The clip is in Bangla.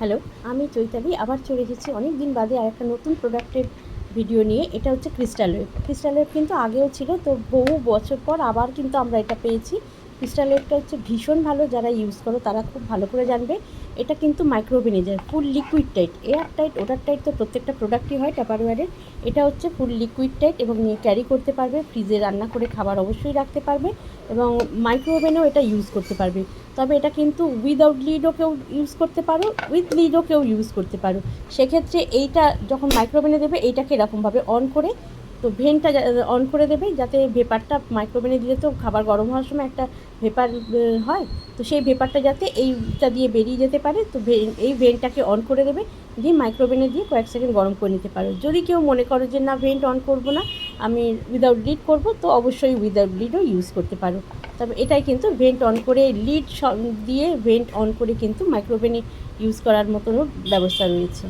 হ্যালো, আমি চৈতালি আবার চলে এসেছি অনেক দিন বাদে আরেকটা নতুন প্রোডাক্টের ভিডিও নিয়ে। এটা হচ্ছে ক্রিস্টাল ওয়েভ। ক্রিস্টাল ওয়েভ কিন্তু আগেও ছিল, তো বহু বছর পর আবার কিন্তু আমরা এটা পেয়েছি। ক্রিস্টাল ওয়েভটা হচ্ছে ভীষণ ভালো, যারা ইউজ করো তারা খুব ভালো করে জানবে। এটা কিন্তু মাইক্রোভেনেজার, ফুল লিকুইড টাইট, এয়ার টাইট ওটার টাইট তো প্রত্যেকটা প্রোডাক্টই হয় টাপারওয়্যারের। এটা হচ্ছে ফুল লিকুইড টাইট এবং নিয়ে ক্যারি করতে পারবে, ফ্রিজে রান্না করে খাবার অবশ্যই রাখতে পারবে এবং মাইক্রোওভেনেও এটা ইউজ করতে পারবে। তবে এটা কিন্তু উইদাউট লিডও কেউ ইউজ করতে পারো, উইথ লিডও কেউ ইউজ করতে পারো। সেক্ষেত্রে এইটা যখন মাইক্রোওভেনে দেবে এইটাকে এরকমভাবে অন করে, তো ভেনটা অন করে দেবে যাতে ভেপারটা, মাইক্রোওভেনে দিলে তো খাবার গরম হওয়ার সময় একটা ভেপার হয়, তো সেই ভেপারটা যাতে এইটা দিয়ে বেরিয়ে যেতে পারে, তো এই ভেনটাকে অন করে দেবে, দিয়ে মাইক্রোওভেনে দিয়ে কয়েক সেকেন্ড গরম করে নিতে পারো। যদি কেউ মনে করো যে না, ভেন্ট অন করবো না, আমি উইদাউট লিড করবো, তো অবশ্যই উইদাউট লিডও ইউজ করতে পারো। তবে এটাই কিন্তু ভেন্ট অন করে, লিড দিয়ে ভেন্ট অন করে কিন্তু মাইক্রোওভেনে ইউজ করার মতনও ব্যবস্থা রয়েছে।